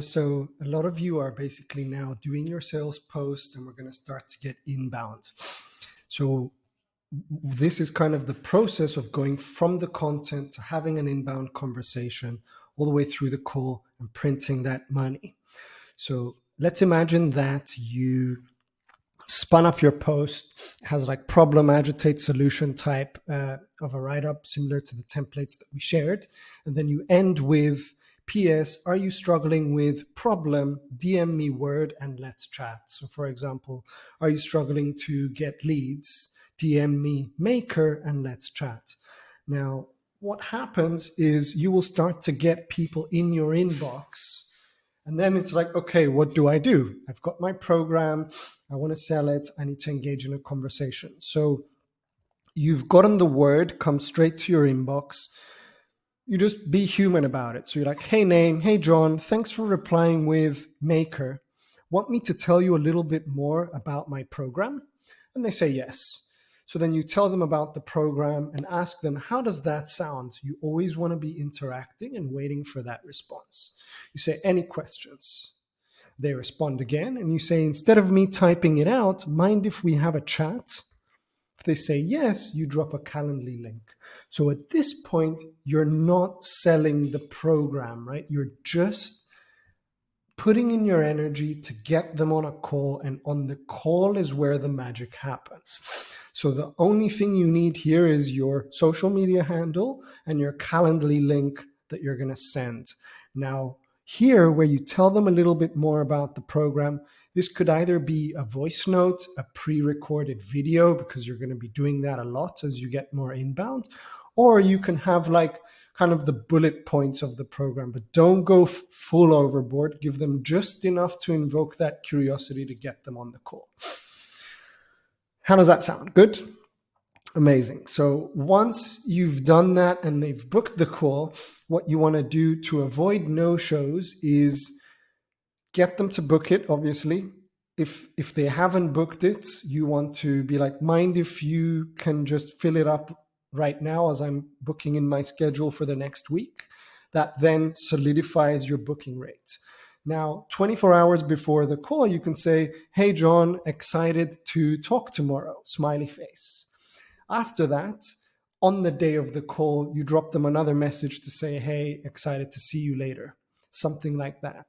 So a lot of you are basically now doing your sales post and we're going to start to get inbound. So this is kind of the process of going from the content to having an inbound conversation all the way through the call and printing that money. So let's imagine that you spun up your post, has like problem, agitate, solution type of a write-up similar to the templates that we shared. And then you end with PS, are you struggling with problem? DM me word and let's chat. So for example, are you struggling to get leads? DM me maker and let's chat. Now, what happens is you will start to get people in your inbox. And then it's like, okay, what do I do? I've got my program. I want to sell it. I need to engage in a conversation. So you've gotten the word, come straight to your inbox. You just be human about it. So you're like, hey, name, hey, John, thanks for replying with maker. Want me to tell you a little bit more about my program? And they say yes. So then you tell them about the program and ask them, how does that sound? You always want to be interacting and waiting for that response. You say, any questions? They respond again. And you say, instead of me typing it out, mind if we have a chat? If they say yes, you drop a Calendly link. So at this point, you're not selling the program, right? You're just putting in your energy to get them on a call, and on the call is where the magic happens. So the only thing you need here is your social media handle and your Calendly link that you're going to send. Now, here, where you tell them a little bit more about the program, this could either be a voice note, a pre-recorded video, because you're going to be doing that a lot as you get more inbound, or you can have like kind of the bullet points of the program, but don't go full overboard. Give them just enough to invoke that curiosity to get them on the call. How does that sound? Good? Amazing. So once you've done that and they've booked the call, what you want to do to avoid no-shows is get them to book it, obviously. If they haven't booked it, you want to be like, mind if you can just fill it up right now as I'm booking in my schedule for the next week. That then solidifies your booking rate. Now, 24 hours before the call, you can say, hey, John, excited to talk tomorrow, smiley face. After that, on the day of the call, you drop them another message to say, hey, excited to see you later, something like that.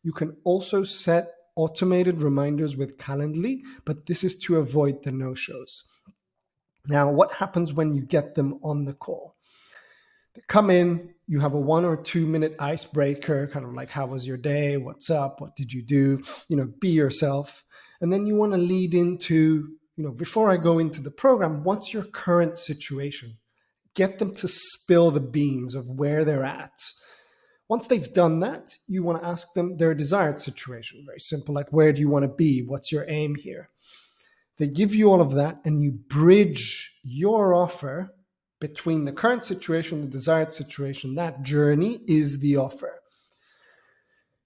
You can also set automated reminders with Calendly, but this is to avoid the no-shows. Now, what happens when you get them on the call? They come in, you have a 1 or 2 minute icebreaker, kind of like, how was your day? What's up? What did you do? Be yourself. And then you want to lead into, before I go into the program, what's your current situation? Get them to spill the beans of where they're at. Once they've done that, you want to ask them their desired situation. Very simple, like, where do you want to be? What's your aim here? They give you all of that, and you bridge your offer between the current situation, the desired situation. That journey is the offer.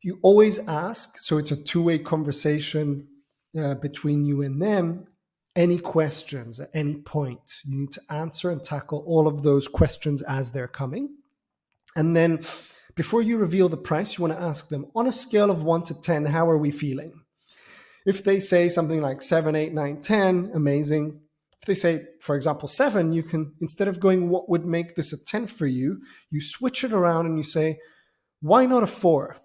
You always ask, so it's a two-way conversation between you and them. Any questions at any point, you need to answer and tackle all of those questions as they're coming. And then before you reveal the price, you want to ask them, on a scale of 1 to 10, how are we feeling? If they say something like 7, 8, 9, 10, amazing. If they say, for example, 7, you can, instead of going, what would make this a 10 for you, you switch it around and you say, why not a 4?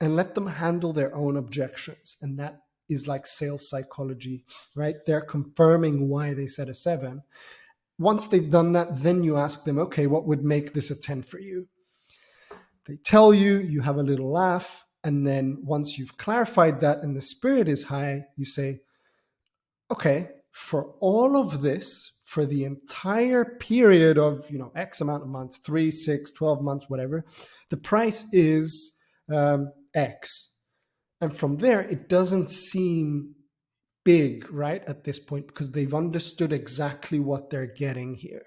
And let them handle their own objections. And that is like sales psychology, right? They're confirming why they said a 7. Once they've done that, then you ask them, okay, what would make this a 10 for you? They tell you, you have a little laugh. And then once you've clarified that and the spirit is high, you say, okay, for all of this, for the entire period of, X amount of months, 3, 6, 12 months, whatever, the price is X. And from there, it doesn't seem big, right, at this point, because they've understood exactly what they're getting here.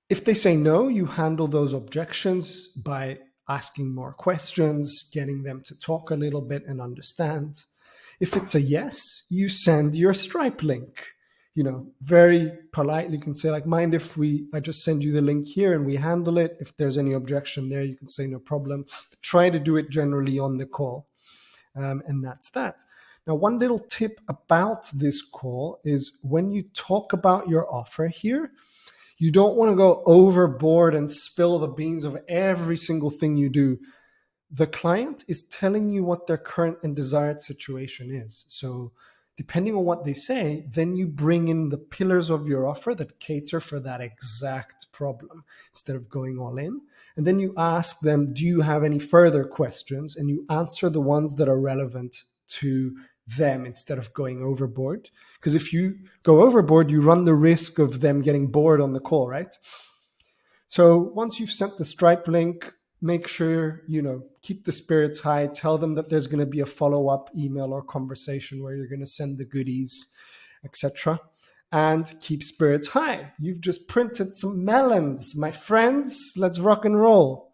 If they say no, you handle those objections by asking more questions, getting them to talk a little bit and understand. If it's a yes, you send your Stripe link. very politely you can say like, mind if I just send you the link here and we handle it. If there's any objection there, you can say no problem. Try to do it generally on the call. And that's that. Now, one little tip about this call is when you talk about your offer here, you don't want to go overboard and spill the beans of every single thing you do. The client is telling you what their current and desired situation is. So depending on what they say, then you bring in the pillars of your offer that cater for that exact problem instead of going all in. And then you ask them, do you have any further questions? And you answer the ones that are relevant to them instead of going overboard. Because if you go overboard, you run the risk of them getting bored on the call, right? So once you've sent the Stripe link, make sure, keep the spirits high. Tell them that there's going to be a follow-up email or conversation where you're going to send the goodies, etc. And keep spirits high. You've just printed some melons, my friends. Let's rock and roll.